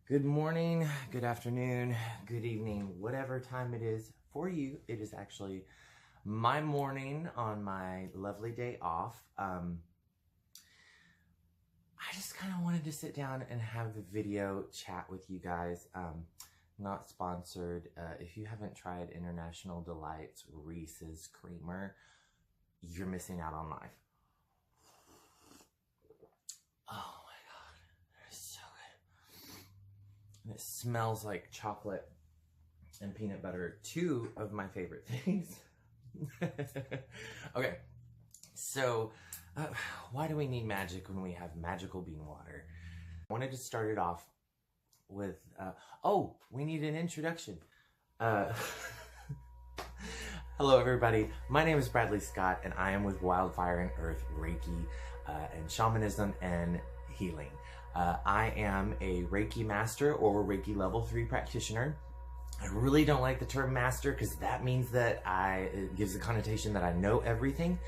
Good morning, good afternoon, good evening, whatever time it is for you. It is actually my morning on my lovely day off. I just kind of wanted to sit down and have the video chat with you guys. Not sponsored. If you haven't tried International Delights Reese's Creamer, you're missing out on life. Oh. And it smells like chocolate and peanut butter, two of my favorite things. Okay, so why do we need magic when we have magical bean water? I wanted to start it off with, we need an introduction. Hello everybody, my name is Bradley Scott and I am with Wildfire and Earth, Reiki, and Shamanism and Healing. I am a Reiki Master or Reiki Level 3 practitioner. I really don't like the term master because that means that it gives the connotation that I know everything.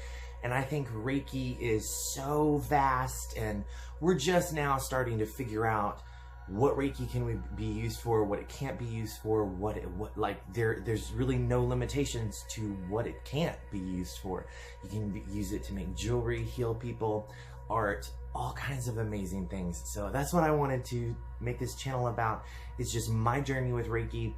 And I think Reiki is so vast and we're just now starting to figure out what Reiki can be used for, what it can't be used for, there's really no limitations to what it can't be used for. You can use it to make jewelry, heal people, art, all kinds of amazing things. So that's what I wanted to make this channel about. It's just my journey with Reiki,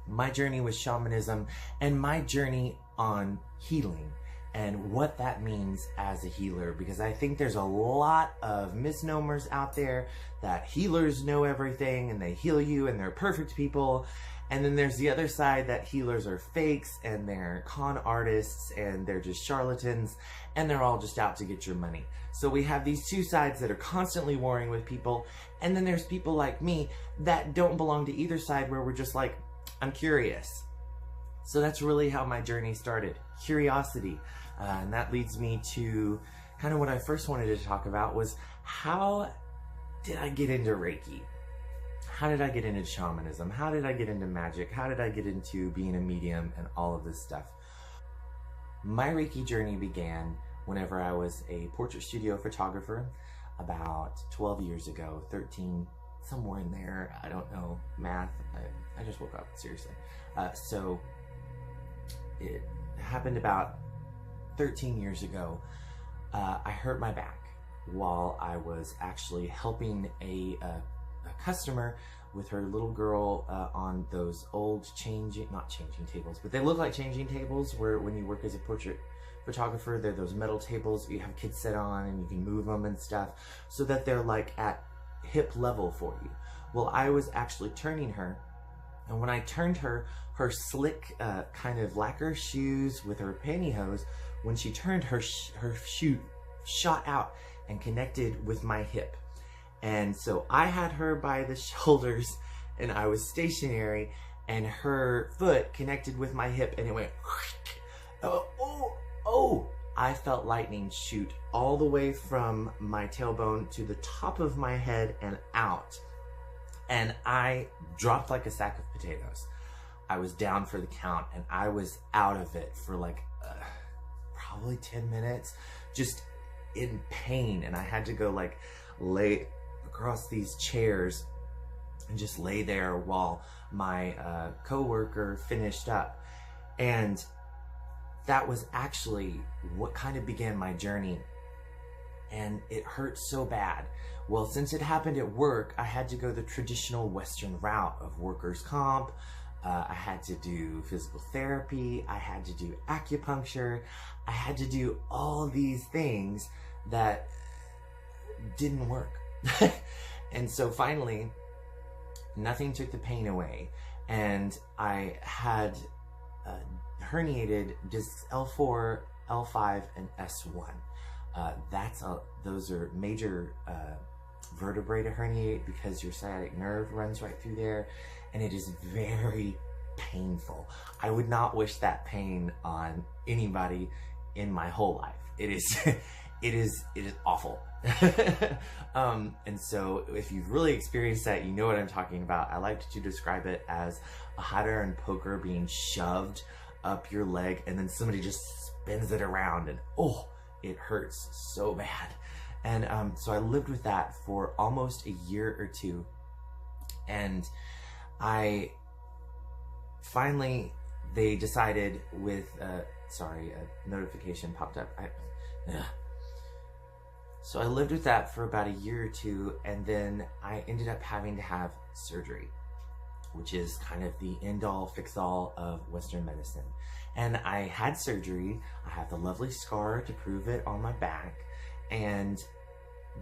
my journey with shamanism, and my journey on healing and what that means as a healer, because I think there's a lot of misnomers out there that healers know everything and they heal you and they're perfect people. And then there's the other side that healers are fakes and they're con artists and they're just charlatans and they're all just out to get your money. So we have these two sides that are constantly warring with people. And then there's people like me that don't belong to either side, where we're just like, I'm curious. So that's really how my journey started, curiosity. And that leads me to kind of what I first wanted to talk about was, how did I get into Reiki? How did I get into shamanism? How did I get into magic? How did I get into being a medium and all of this stuff? My Reiki journey began whenever I was a portrait studio photographer about 12 years ago, 13, somewhere in there. I don't know, math. I just woke up, seriously. So it happened about 13 years ago. I hurt my back while I was actually helping a customer with her little girl on those old not changing tables, but they look like changing tables, where when you work as a portrait photographer, they're those metal tables you have kids sit on and you can move them and stuff so that they're like at hip level for you. Well, I was actually turning her, and when I turned her, her slick kind of lacquer shoes with her pantyhose, when she turned, her shoe shot out and connected with my hip. And so I had her by the shoulders and I was stationary, and her foot connected with my hip and it went, oh, I felt lightning shoot all the way from my tailbone to the top of my head and out. And I dropped like a sack of potatoes. I was down for the count and I was out of it for like probably 10 minutes, just in pain. And I had to go like lay across these chairs and just lay there while my co-worker finished up. And that was actually what kind of began my journey. And it hurt so bad. Well, since it happened at work, I had to go the traditional Western route of workers' comp. I had to do physical therapy. I had to do acupuncture. I had to do all these things that didn't work. And so finally, nothing took the pain away. And I had herniated discs L4, L5, and S1. Those are major vertebrae to herniate because your sciatic nerve runs right through there, and it is very painful. I would not wish that pain on anybody in my whole life. It is awful. And so if you've really experienced that, you know what I'm talking about. I like to describe it as a hot iron poker being shoved up your leg and then somebody just spins it around, and oh, it hurts so bad. And so I lived with that for almost a year or two. And I finally, they decided with, sorry, a notification popped up. So I lived with that for about a year or two, and then I ended up having to have surgery, which is kind of the end-all, fix-all of Western medicine. And I had surgery. I have the lovely scar to prove it on my back, and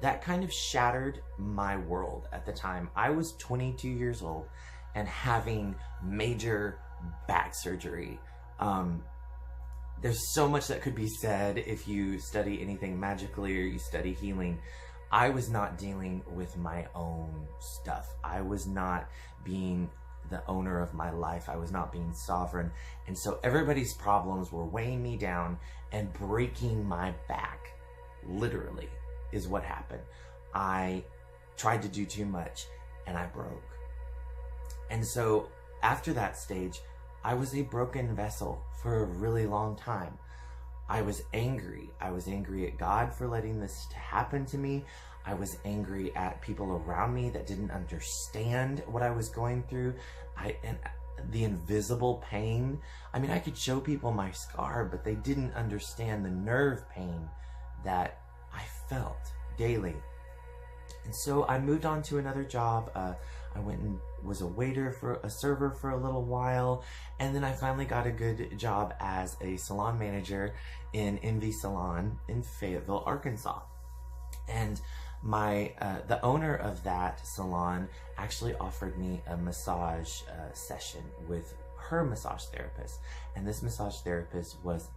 that kind of shattered my world at the time. I was 22 years old and having major back surgery. There's so much that could be said if you study anything magically or you study healing. I was not dealing with my own stuff. I was not being the owner of my life. I was not being sovereign. And so everybody's problems were weighing me down and breaking my back. Literally is what happened. I tried to do too much and I broke. And so after that stage, I was a broken vessel for a really long time. I was angry. I was angry at God for letting this happen to me. I was angry at people around me that didn't understand what I was going through. And the invisible pain. I mean, I could show people my scar, but they didn't understand the nerve pain that I felt daily. And so I moved on to another job. I went and was a server for a little while, and then I finally got a good job as a salon manager in Envy Salon in Fayetteville, Arkansas. And the owner of that salon actually offered me a massage session with her massage therapist, and this massage therapist was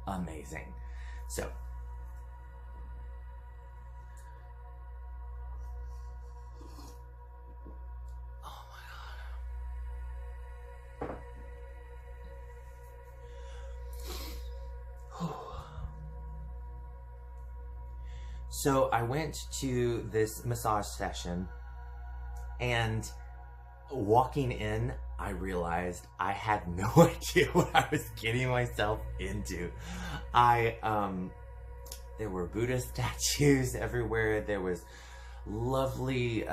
amazing. So So I went to this massage session, and walking in, I realized I had no idea what I was getting myself into. There were Buddha statues everywhere. There was lovely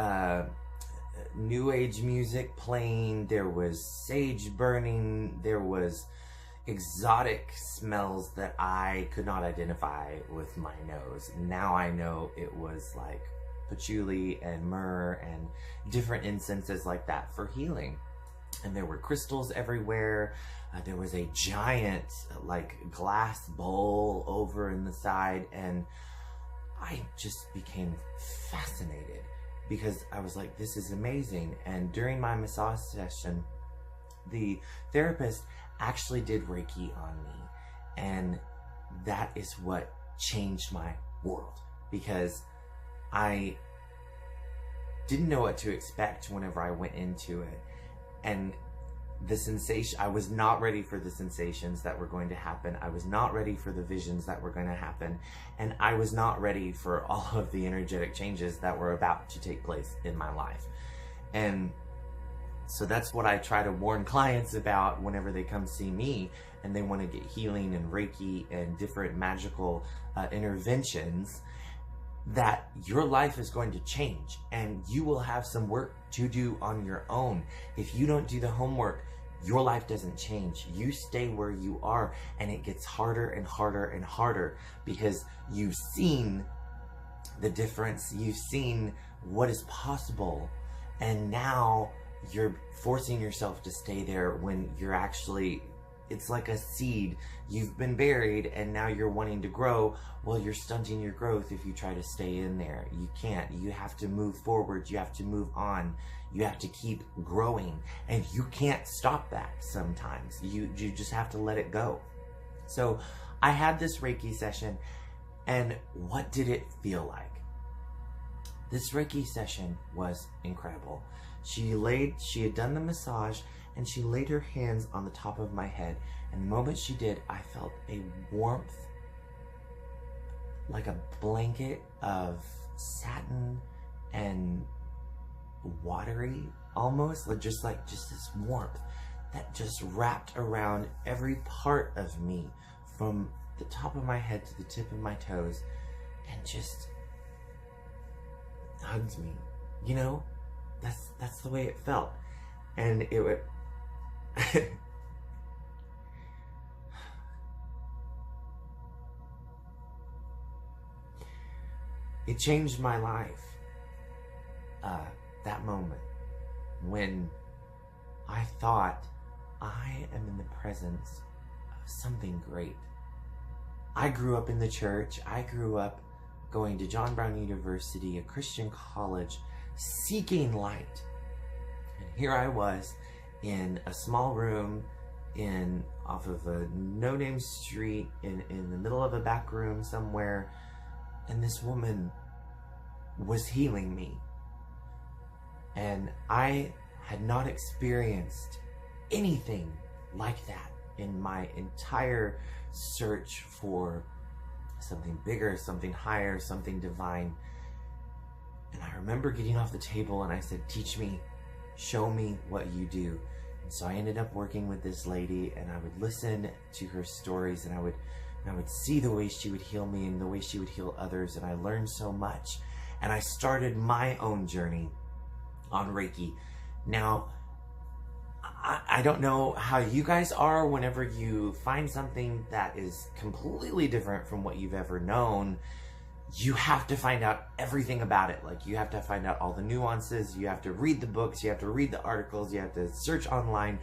New Age music playing. There was sage burning. There was exotic smells that I could not identify with my nose. Now I know it was like patchouli and myrrh and different incenses like that for healing. And there were crystals everywhere. There was a giant like glass bowl over in the side, and I just became fascinated because I was like, this is amazing. And during my massage session, the therapist actually did Reiki on me, and that is what changed my world, because I didn't know what to expect whenever I went into it. And the sensation, I was not ready for the sensations that were going to happen. I was not ready for the visions that were going to happen. And I was not ready for all of the energetic changes that were about to take place in my life. And so that's what I try to warn clients about whenever they come see me and they want to get healing and Reiki and different magical interventions, that your life is going to change and you will have some work to do on your own. If you don't do the homework, your life doesn't change. You stay where you are, and it gets harder and harder and harder because you've seen the difference. You've seen what is possible, and now you're forcing yourself to stay there when you're actually, it's like a seed. You've been buried and now you're wanting to grow. Well, you're stunting your growth if you try to stay in there. You can't. You have to move forward. You have to move on. You have to keep growing, and you can't stop that sometimes. You just have to let it go. So I had this Reiki session, and what did it feel like? This Reiki session was incredible. She had done the massage, and she laid her hands on the top of my head. And the moment she did, I felt a warmth, like a blanket of satin and watery, almost, just this warmth that just wrapped around every part of me, from the top of my head to the tip of my toes, and just hugged me. You know, that's the way it felt. And it would it changed my life. That moment when I thought I am in the presence of something great. I grew up in the church. I grew up going to John Brown University, a Christian college, seeking light. And here I was in a small room off of a no-name street in the middle of a back room somewhere, and this woman was healing me. And I had not experienced anything like that in my entire search for something bigger, something higher, something divine. And I remember getting off the table and I said, teach me, show me what you do. And so I ended up working with this lady, and I would listen to her stories, and I would see the way she would heal me and the way she would heal others. And I learned so much. And I started my own journey on Reiki. Now, I don't know how you guys are whenever you find something that is completely different from what you've ever known. You have to find out everything about it. Like, you have to find out all the nuances. You have to read the books. You have to read the articles. You have to search online.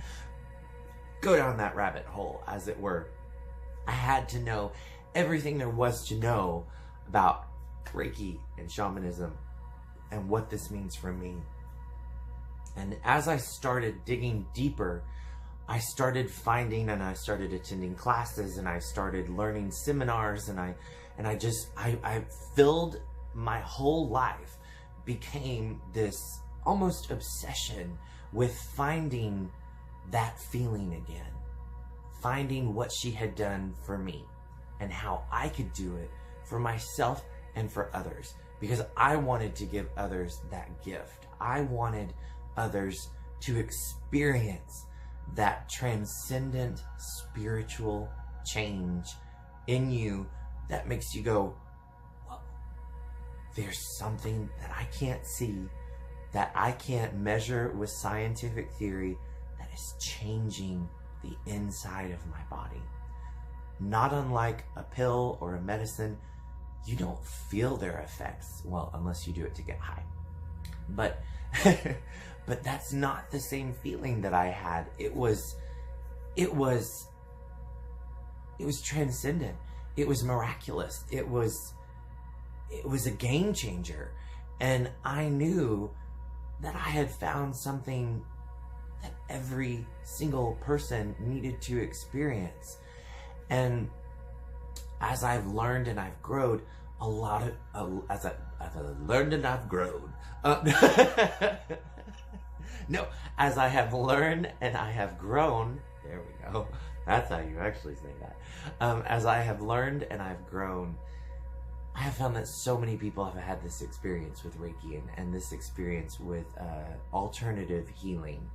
Go down that rabbit hole, as it were. I had to know everything there was to know about Reiki and shamanism and what this means for me. And as I started digging deeper, I started finding, and I started attending classes, and I started learning seminars, and I filled my whole life, became this almost obsession with finding that feeling again, finding what she had done for me and how I could do it for myself and for others, because I wanted to give others that gift. I wanted others to experience that transcendent spiritual change in you that makes you go, whoa, there's something that I can't see, that I can't measure with scientific theory, that is changing the inside of my body. Not unlike a pill or a medicine, you don't feel their effects, well, unless you do it to get high. But but that's not the same feeling that I had. It was transcendent. It was miraculous. It was a game changer. And I knew that I had found something that every single person needed to experience. And as I've learned and I've grown, as I've learned and I've grown, no, as I have learned and I have grown, there we go, that's how you actually say that. As I have learned and I've grown, I have found that so many people have had this experience with Reiki and this experience with alternative healing.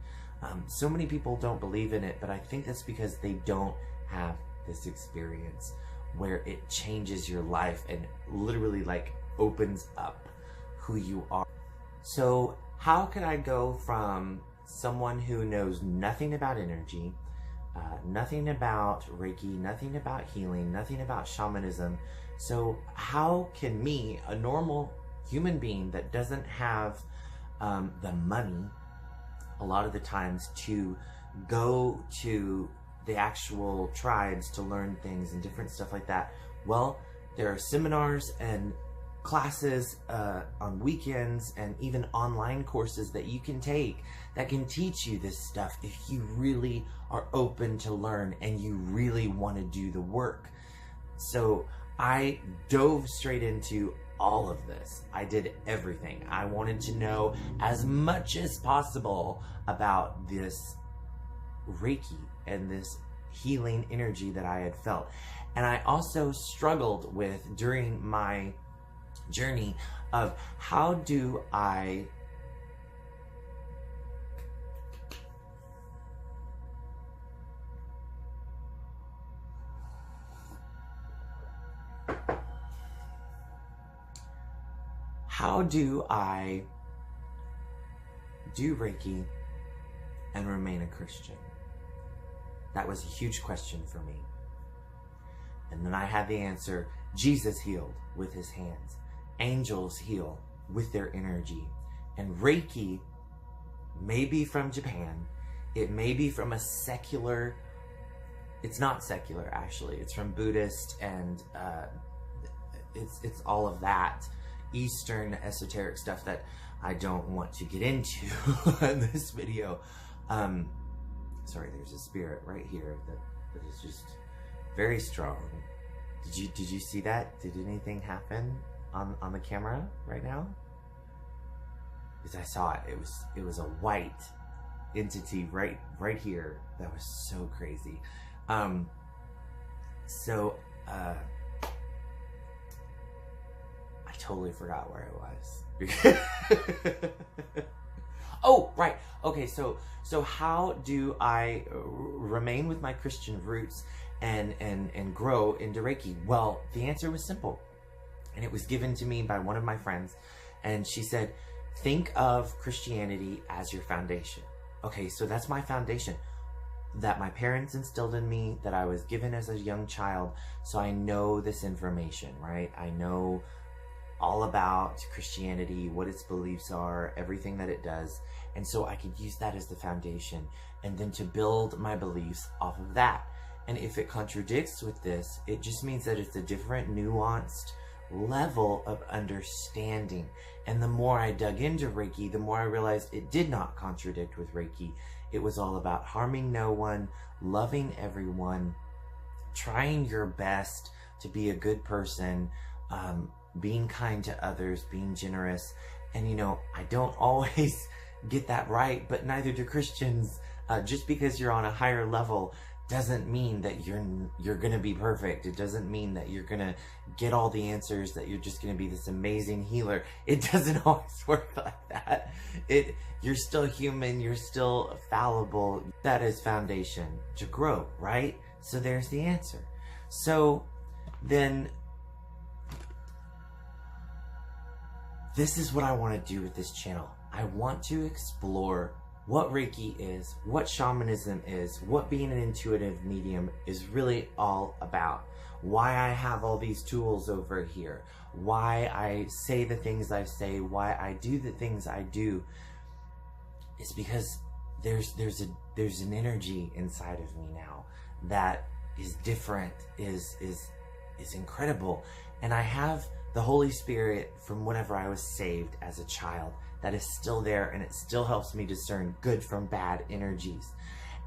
So many people don't believe in it, but I think that's because they don't have this experience where it changes your life and literally like opens up who you are. So how can I go from someone who knows nothing about energy, nothing about Reiki, nothing about healing, nothing about shamanism? So how can me, a normal human being that doesn't have the money a lot of the times to go to the actual tribes to learn things and different stuff like that? Well, there are seminars and classes on weekends and even online courses that you can take that can teach you this stuff if you really are open to learn and you really want to do the work. So I dove straight into all of this. I did everything. I wanted to know as much as possible about this Reiki and this healing energy that I had felt. And I also struggled with, during my journey, of how do I do Reiki and remain a Christian? That was a huge question for me. And then I had the answer. Jesus healed with his hands. Angels heal with their energy. And Reiki may be from Japan. It may be from a secular, it's not secular actually. It's from Buddhist and it's all of that Eastern esoteric stuff that I don't want to get into in this video. Sorry, there's a spirit right here that is just very strong. Did you see that? Did anything happen on the camera right now? Because I saw it. It was a white entity right here. That was so crazy. I totally forgot where I was. Oh, right. Okay, so how do I remain with my Christian roots and grow into Reiki? Well, the answer was simple. And it was given to me by one of my friends. And she said, think of Christianity as your foundation. Okay, so that's my foundation that my parents instilled in me, that I was given as a young child. So I know this information, right? I know all about Christianity, what its beliefs are, everything that it does. And so I could use that as the foundation and then to build my beliefs off of that. And if it contradicts with this, it just means that it's a different, nuanced level of understanding. And the more I dug into Reiki, the more I realized it did not contradict with Reiki. It was all about harming no one, loving everyone, trying your best to be a good person, being kind to others, being generous. And you know, I don't always get that right, but neither do Christians. Just because you're on a higher level doesn't mean that you're gonna be perfect. It doesn't mean that you're gonna get all the answers, that you're just gonna be this amazing healer. It doesn't always work like that. You're still human, you're still fallible. That is foundation to grow, right? So there's the answer. So then this is what I want to do with this channel. I want to explore what Reiki is, what shamanism is, what being an intuitive medium is really all about. Why I have all these tools over here. Why I say the things I say, why I do the things I do. Is because there's an energy inside of me now that is different, is incredible. And I have the Holy Spirit from whenever I was saved as a child that is still there, and it still helps me discern good from bad energies.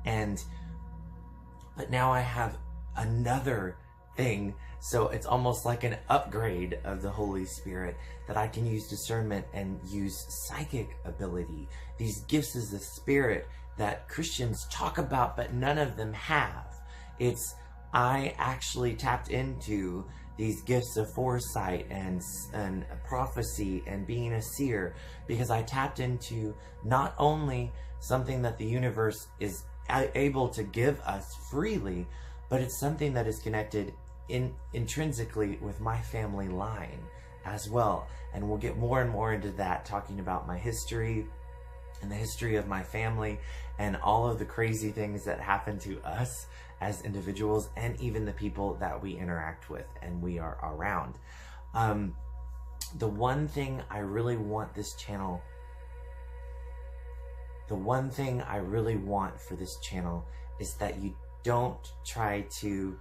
But now I have another thing, so it's almost like an upgrade of the Holy Spirit that I can use discernment and use psychic ability. These gifts of the Spirit that Christians talk about, but none of them have. I actually tapped into these gifts of foresight and prophecy and being a seer because I tapped into not only something that the universe is able to give us freely, but it's something that is connected intrinsically with my family line as well. And we'll get more and more into that, talking about my history and the history of my family and all of the crazy things that happen to us as individuals and even the people that we interact with and we are around. The one thing I really want this channel, the one thing I really want for this channel is that you don't try to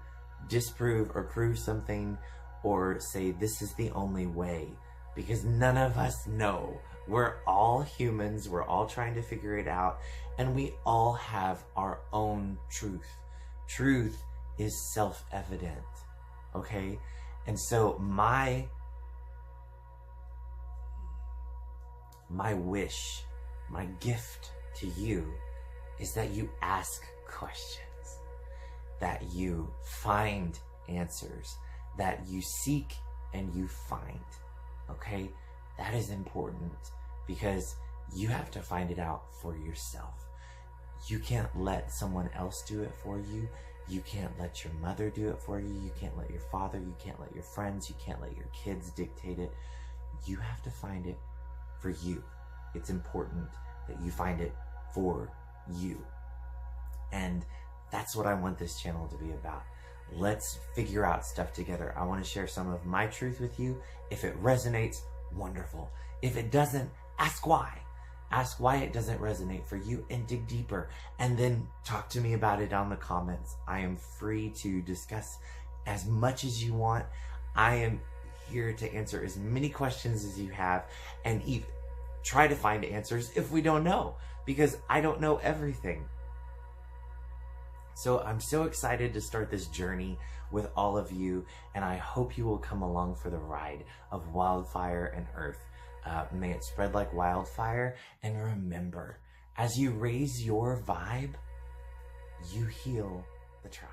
disprove or prove something or say this is the only way, because none of us know. We're all humans, we're all trying to figure it out, and we all have our own truth. Truth is self-evident, okay? And so my wish, my gift to you is that you ask questions, that you find answers, that you seek and you find, okay? That is important because you have to find it out for yourself. You can't let someone else do it for you. You can't let your mother do it for you. You can't let your father, you can't let your friends, you can't let your kids dictate it. You have to find it for you. It's important that you find it for you. And that's what I want this channel to be about. Let's figure out stuff together. I want to share some of my truth with you. If it resonates, wonderful. If it doesn't, ask why. Ask why it doesn't resonate for you and dig deeper. And then talk to me about it on the comments. I am free to discuss as much as you want. I am here to answer as many questions as you have and even try to find answers if we don't know, because I don't know everything. So I'm so excited to start this journey with all of you, and I hope you will come along for the ride of wildfire and earth. May it spread like wildfire, and remember, as you raise your vibe, you heal the tribe.